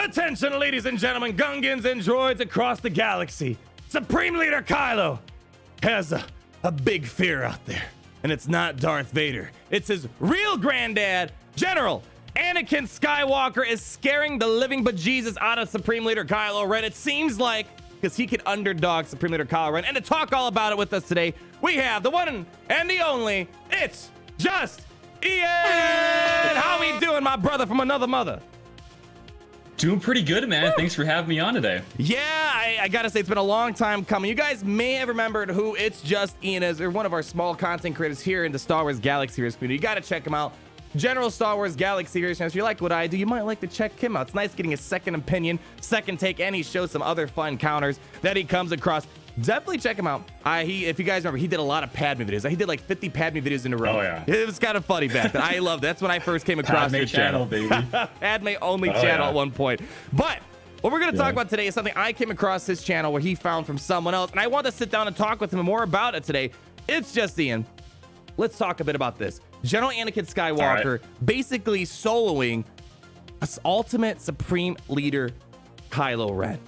Attention, ladies and gentlemen, Gungans and droids across the galaxy. Supreme Leader Kylo has a big fear out there. And it's not Darth Vader. It's his real granddad, General Anakin Skywalker, is scaring the living bejesus out of Supreme Leader Kylo Ren. It seems like, because he could underdog Supreme Leader Kylo Ren. And to talk all about it with us today, we have the one and the only, it's just Ian! How we doing, my brother from another mother? Doing pretty good, man. Thanks for having me on today. Yeah, I gotta say, it's been a long time coming. You guys may have remembered who It's Just Ian is. They're one of our small content creators here in the Star Wars Galaxy Series community. You gotta check him out. General Star Wars Galaxy Series. If you like what I do, you might like to check him out. It's nice getting a second opinion, second take, and he shows some other fun counters that he comes across. Definitely check him out. If you guys remember, he did a lot of Padme videos. He did like 50 Padme videos in a row. Oh, yeah. It was kind of funny back then. I loved it. That's when I first came across your channel. Baby. Padme only channel at one point. But what we're going to talk about today is something I came across his channel where he found from someone else. And I want to sit down and talk with him more about it today. It's just Ian. Let's talk a bit about this. General Anakin Skywalker basically soloing ultimate Supreme Leader Kylo Ren.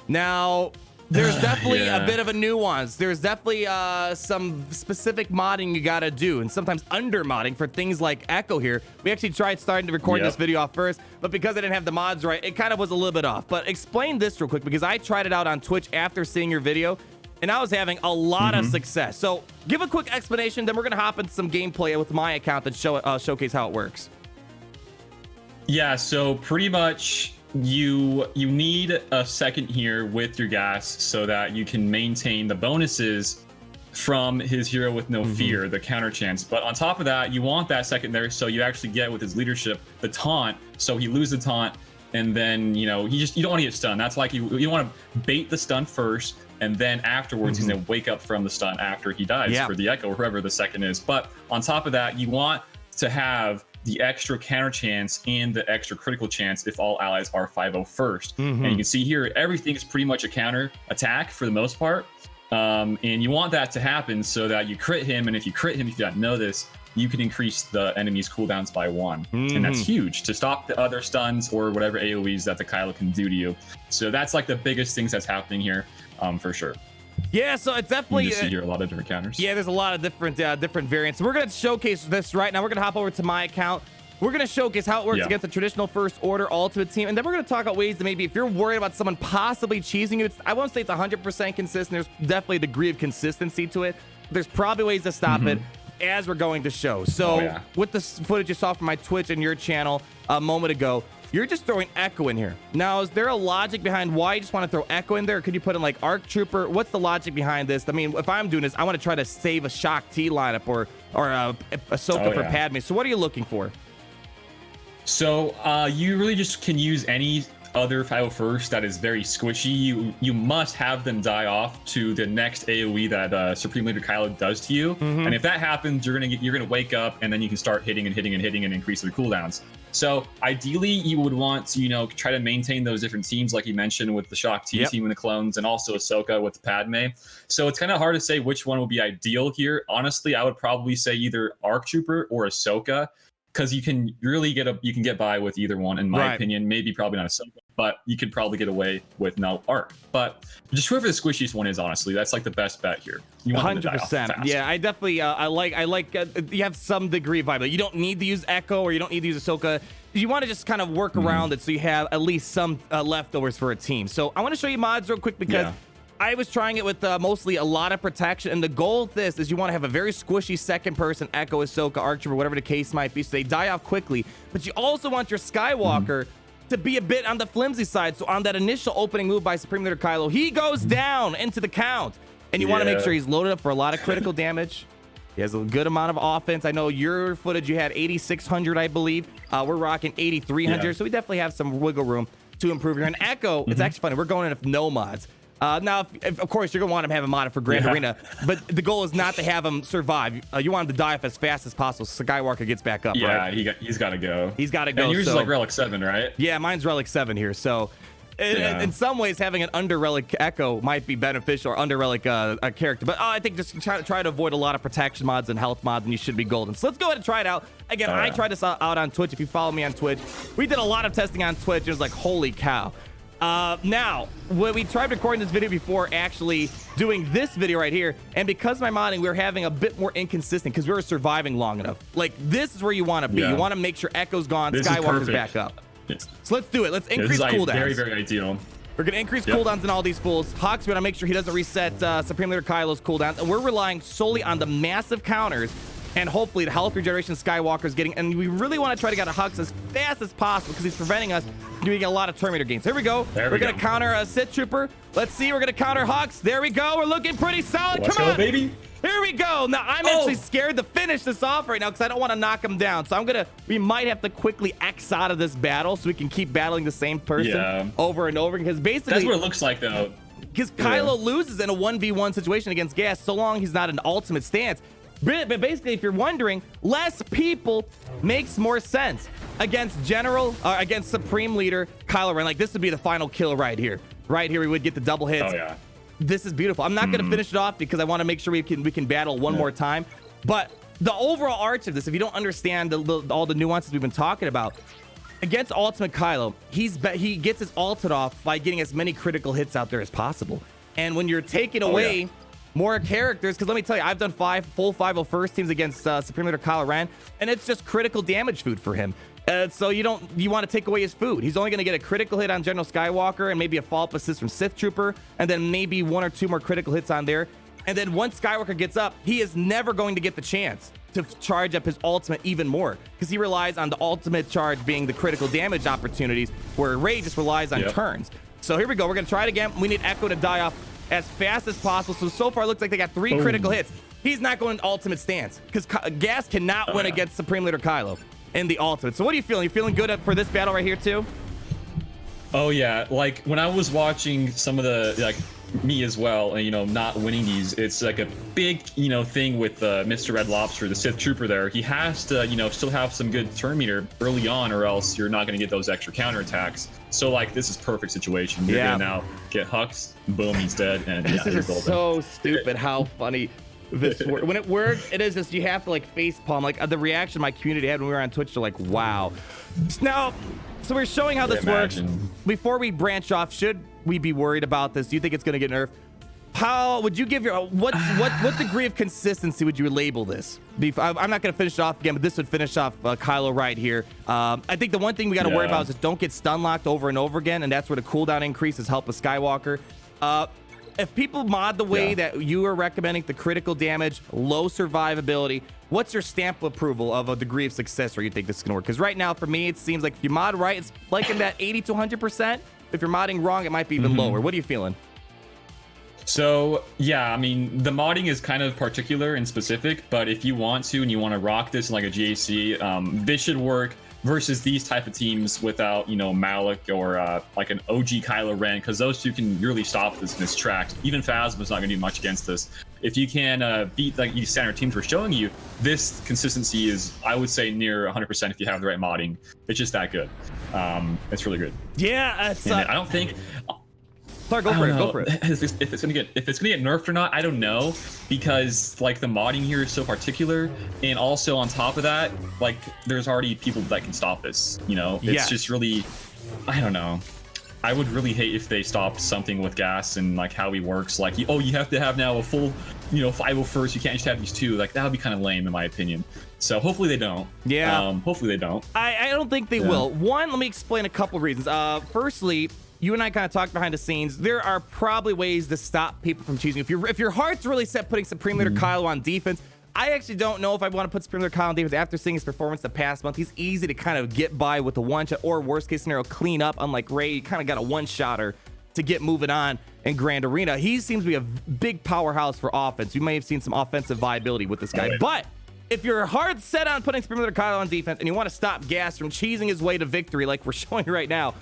Now, there's definitely a bit of a nuance. There's definitely some specific modding you gotta do, and sometimes under modding for things like echo here. We actually tried starting to record this video off first, but because I didn't have the mods right, it kind of was a little bit off. But explain this real quick, because I tried it out on Twitch after seeing your video, and I was having a lot of success. So give a quick explanation, then we're gonna hop into some gameplay with my account that showcase how it works. Yeah, so pretty much you need a second here with your gas so that you can maintain the bonuses from his hero with no fear, the counter chance. But on top of that, you want that second there so you actually get with his leadership the taunt, so he loses the taunt, and then you don't want to get stunned. That's like you want to bait the stun first, and then afterwards he's gonna wake up from the stun after he dies for the echo or whoever the second is. But on top of that, you want to have the extra counter chance and the extra critical chance if all allies are 5-0 first. And you can see here, everything is pretty much a counter attack for the most part. And you want that to happen so that you crit him. And if you crit him, if you don't know this, you can increase the enemy's cooldowns by 1. And that's huge to stop the other stuns or whatever AoEs that the Kylo can do to you. So that's like the biggest things that's happening here for sure. Yeah, so it's definitely you see here a lot of different counters. Yeah, there's a lot of different variants. So we're gonna showcase this right now. We're gonna hop over to my account. We're gonna showcase how it works against a traditional First Order Ultimate team, and then we're gonna talk about ways that maybe if you're worried about someone possibly cheesing you, I won't say it's 100% consistent. There's definitely a degree of consistency to it. There's probably ways to stop it as we're going to show. So with the footage you saw from my Twitch and your channel a moment ago, you're just throwing echo in here. Now, is there a logic behind why you just want to throw echo in there? Or could you put in like ARC Trooper? What's the logic behind this? I mean, if I'm doing this, I want to try to save a Shock T lineup or a Ahsoka for Padme. So what are you looking for? So you really just can use any other 501st that is very squishy. You must have them die off to the next AoE that Supreme Leader Kylo does to you. And if that happens, you're gonna wake up, and then you can start hitting and increase their cooldowns. So ideally, you would want to try to maintain those different teams, like you mentioned with the Shock T team and the clones, and also Ahsoka with the Padme. So it's kind of hard to say which one would be ideal here. Honestly, I would probably say either ARC Trooper or Ahsoka, because you can really get by with either one, in my opinion. Maybe probably not Ahsoka, but you could probably get away with no ARC. But just whoever the squishiest one is, honestly, that's like the best bet here. You want 100%. Yeah, I definitely I like you have some degree of viability. You don't need to use Echo or you don't need to use Ahsoka. You want to just kind of work around it so you have at least some leftovers for a team. So I want to show you mods real quick because I was trying it with mostly a lot of protection, and the goal of this is you want to have a very squishy second person Echo, Ahsoka, ARC Trooper, whatever the case might be, so they die off quickly. But you also want your Skywalker to be a bit on the flimsy side. So on that initial opening move by Supreme Leader Kylo, he goes down into the count, and you want to make sure he's loaded up for a lot of critical damage. He has a good amount of offense. I know your footage, you had 8,600, I believe. We're rocking 8,300, so we definitely have some wiggle room to improve here. And Echo, it's actually funny. We're going in with no mods. Now, if, of course, you're going to want him to have a mod for Grand Arena, but the goal is not to have him survive. You want him to die off as fast as possible so Skywalker gets back up, right? Yeah, he's got to go. He's got to go. And yours is like Relic 7, right? Yeah, mine's Relic 7 here. So In some ways, having an under relic Echo might be beneficial, or under relic a character. But I think just try to avoid a lot of protection mods and health mods, and you should be golden. So let's go ahead and try it out. Again, I tried this out on Twitch. If you follow me on Twitch, we did a lot of testing on Twitch. It was like, holy cow. Now, when we tried recording this video before actually doing this video right here, and because of my modding, we were having a bit more inconsistent because we were surviving long enough. Like, this is where you want to be. You want to make sure Echo's gone, Skywalker's back up. So let's do it. Let's increase cooldowns. Very, very ideal. We're going to increase cooldowns in all these fools. Hawks, we want to make sure he doesn't reset Supreme Leader Kylo's cooldowns. And we're relying solely on the massive counters and hopefully the health regeneration Skywalker's getting. And we really want to try to get a Hux as fast as possible because he's preventing us from doing a lot of Terminator gains. Here we go. We're going to counter a Sith Trooper. Let's see. We're going to counter Hux. There we go. We're looking pretty solid. Come on, baby. Here we go. Now, I'm actually scared to finish this off right now because I don't want to knock him down. So we might have to quickly X out of this battle so we can keep battling the same person over and over. Because basically, that's what it looks like, though. Because Kylo loses in a 1v1 situation against Gas so long he's not an ultimate stance. But basically, if you're wondering, less people makes more sense against against Supreme Leader Kylo Ren. Like, this would be the final kill right here. Right here, we would get the double hits. Oh, yeah. This is beautiful. I'm not going to finish it off because I want to make sure we can battle one more time. But the overall arch of this, if you don't understand all the nuances we've been talking about, against Ultimate Kylo, he gets his ulted off by getting as many critical hits out there as possible. And when you're taking away more characters, because let me tell you, I've done full 501st teams against Supreme Leader Kylo Ren, and it's just critical damage food for him. So you want to take away his food. He's only going to get a critical hit on General Skywalker and maybe a follow-up assist from Sith Trooper, and then maybe 1 or 2 more critical hits on there. And then once Skywalker gets up, he is never going to get the chance to charge up his ultimate even more because he relies on the ultimate charge being the critical damage opportunities, where Rey just relies on turns. So here we go. We're going to try it again. We need Echo to die off as fast as possible. So far, it looks like they got 3 critical hits. He's not going ultimate stance because Gas cannot win against Supreme Leader Kylo in the ultimate. So what are you feeling? You feeling good for this battle right here too? Oh yeah, like when I was watching some of the me as well, and not winning these, it's like a big thing with Mr. Red Lobster, the Sith Trooper there. He has to still have some good turn meter early on, or else you're not going to get those extra counterattacks. So like this is perfect situation. You're gonna now get Hux, boom, he's dead, and this is so stupid. How funny this works. When it works, it is just you have to like face palm. Like the reaction my community had when we were on Twitch, they're like, wow. Now, so we're showing how this works. Before we branch off, should we be worried about this? Do you think it's going to get nerfed? How would you give your what degree of consistency would you label this? I'm not going to finish it off again, but this would finish off Kylo right here. I think the one thing we got to worry about is just don't get stun locked over and over again, and that's where the cooldown increases help with Skywalker. If people mod the way that you are recommending, the critical damage, low survivability, what's your stamp of approval of a degree of success where you think this is going to work? Because right now, for me, it seems like if you mod right, it's like in that 80 to 100%. If you're modding wrong, it might be even lower. What are you feeling? So, yeah, I mean, the modding is kind of particular and specific, but if you want to and you want to rock this in like a GAC, this should work versus these type of teams without, Malik or like an OG Kylo Ren, because those two can really stop this track. Even Phasma's not going to do much against this. If you can beat like these standard teams we're showing you, this consistency is, I would say, near 100% if you have the right modding. It's just that good. It's really good. Yeah, it's, I don't think... Sorry, go for it. If it's gonna get nerfed or not, I don't know, because like the modding here is so particular, and also on top of that, like there's already people that can stop this. It's just really, I don't know. I would really hate if they stopped something with Gas and like how he works. Like, you have to have now a full, 501st. You can't just have these two. Like that would be kind of lame in my opinion. So hopefully they don't. Yeah. Hopefully they don't. I don't think they will. One, let me explain a couple reasons. Firstly, you and I kind of talked behind the scenes. There are probably ways to stop people from choosing. If your heart's really set putting Supreme Leader Kylo on defense, I actually don't know if I want to put Supreme Leader Kylo on defense after seeing his performance the past month. He's easy to kind of get by with a one-shot, or worst case scenario, clean up. Unlike Rey, you kind of got a one-shotter to get moving on in Grand Arena. He seems to be a big powerhouse for offense. You may have seen some offensive viability with this guy. But if your heart's set on putting Supreme Leader Kylo on defense and you want to stop Gas from cheesing his way to victory like we're showing right now,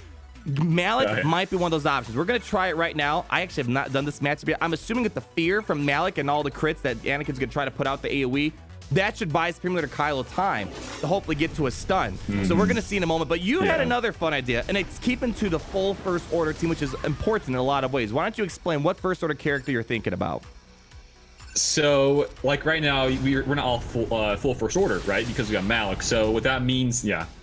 Malik might be one of those options. We're going to try it right now. I actually have not done this matchup yet. I'm assuming that the fear from Malik and all the crits that Anakin's going to try to put out the AoE that should buy Supreme Leader Kylo time to hopefully get to a stun. So we're going to see in a moment. But you had another fun idea, and it's keeping to the full First Order team, which is important in a lot of ways. Why don't you explain what First Order character you're thinking about? So, like right now, we're not all full First Order, right? Because we got Malik. So what that means, Malik's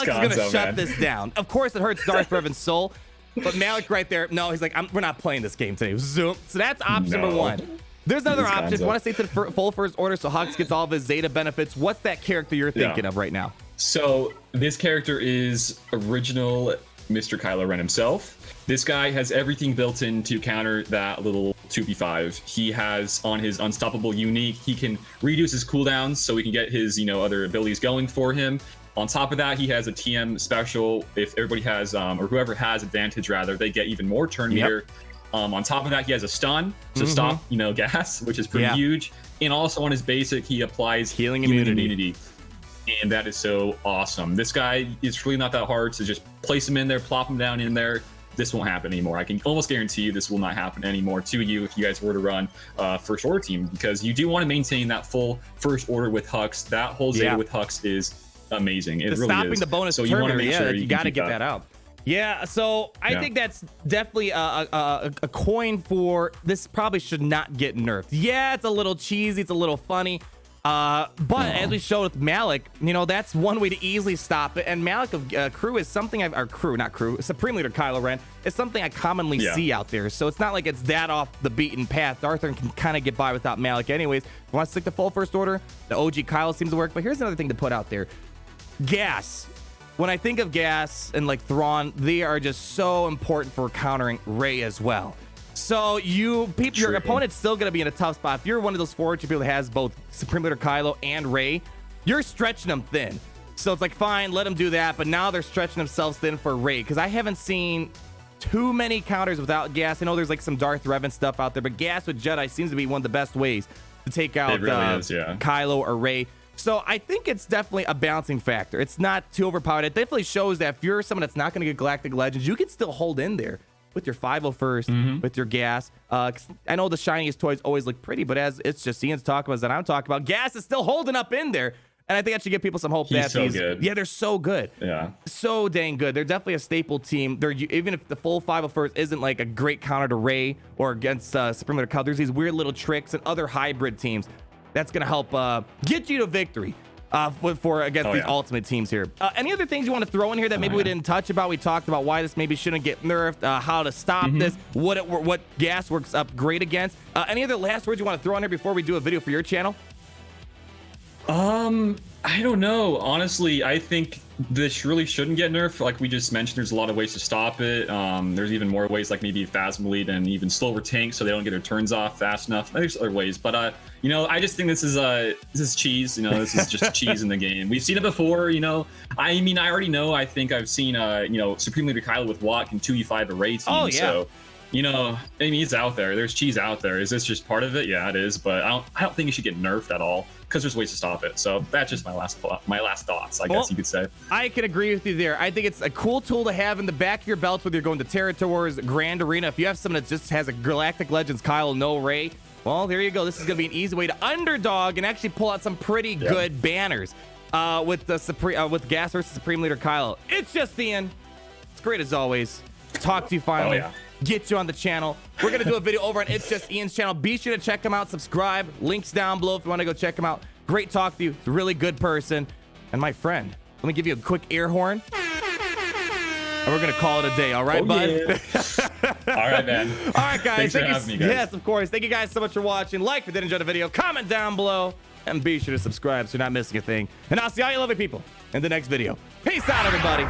going to shut this down. Of course, it hurts Darth Revan's soul, but Malik right there, no, he's like, we're not playing this game today. Zoom. So that's option number one. There's another option. If you want to stay to the full First Order so Hux gets all of his Zeta benefits, what's that character you're thinking of right now? So this character is original Mr. Kylo Ren himself. This guy has everything built in to counter that little 2v5. He has on his Unstoppable Unique, he can reduce his cooldowns so he can get his, other abilities going for him. On top of that, he has a TM special. If everybody has, or whoever has advantage rather, they get even more turn meter. On top of that, he has a stun to stop, gas, which is pretty huge. And also on his basic, he applies healing immunity. And that is so awesome. This guy, it's really not that hard to just place him in there, plop him down in there. This won't happen anymore. I can almost guarantee you this will not happen anymore to you if you guys were to run First Order team, because you do want to maintain that full First Order with Hux. That whole Zeta with Hux is amazing. It really stopping is. the bonus so turn, you want to make sure you got to get that out. Yeah, so I think that's definitely a coin for this. Probably should not get nerfed. Yeah, it's a little cheesy, it's a little funny. But as we showed with Malik, that's one way to easily stop it. And Malik of crew is something Supreme Leader Kylo Ren is something I commonly see out there. So it's not like it's that off the beaten path. Arthur can kind of get by without Malik anyways. If you want to stick to full First Order, the OG Kylo seems to work. But here's another thing to put out there. Gas. When I think of Gas and like Thrawn, they are just so important for countering Rey as well. So your opponent's still going to be in a tough spot. If you're one of those fortunate people that has both Supreme Leader Kylo and Rey, you're stretching them thin. So it's like, fine, let them do that. But now they're stretching themselves thin for Rey, because I haven't seen too many counters without Gas. I know there's like some Darth Revan stuff out there, but Gas with Jedi seems to be one of the best ways to take out Kylo or Rey. So I think it's definitely a balancing factor. It's not too overpowered. It definitely shows that if you're someone that's not going to get Galactic Legends, you can still hold in there with your 501st, with your Gas. I know the shiniest toys always look pretty, but as it's just Ian's talking about, that I'm talking about, Gas is still holding up in there. And I think that should give people some hope. He's so good. Yeah, they're so good. Yeah. So dang good. They're definitely a staple team. Even if the full 501st isn't like a great counter to Rey or against Supreme Leader Kylo, there's these weird little tricks and other hybrid teams that's going to help get you to victory against these ultimate teams here. Any other things you want to throw in here that maybe we didn't touch about? We talked about why this maybe shouldn't get nerfed, how to stop this, what Gas works up great against. Any other last words you want to throw in here before we do a video for your channel? I don't know. Honestly, I think this really shouldn't get nerfed. Like we just mentioned, there's a lot of ways to stop it. There's even more ways, like maybe Phasma and even slower tanks so they don't get their turns off fast enough. There's other ways, but I just think this is cheese. This is just cheese in the game. We've seen it before. I already know. I think I've seen Supreme Leader Kylo with Watt and 2v5 array team. Oh yeah. So, it's out there. There's cheese out there. Is this just part of it? Yeah, it is. But I don't think it should get nerfed at all, because there's ways to stop it. So that's just my last thoughts, I guess you could say. I can agree with you there. I think it's a cool tool to have in the back of your belts, whether you're going to Territories, Grand Arena. If you have someone that just has a Galactic Legends Kylo, no Rey, well, there you go. This is going to be an easy way to underdog and actually pull out some pretty good banners with Gas versus Supreme Leader Kylo. It's just Ian. It's great as always. Talk to you finally. Get you on the channel. We're going to do a video over on It's Just Ian's channel. Be sure to check him out. Subscribe. Links down below if you want to go check him out. Great talk to you. He's a really good person. And my friend, let me give you a quick air horn. And we're going to call it a day. All right, bud? Yeah. All right, man. All right, guys. Thanks for having me, guys. Yes, of course. Thank you guys so much for watching. Like if you did enjoy the video. Comment down below. And be sure to subscribe so you're not missing a thing. And I'll see all you lovely people in the next video. Peace out, everybody.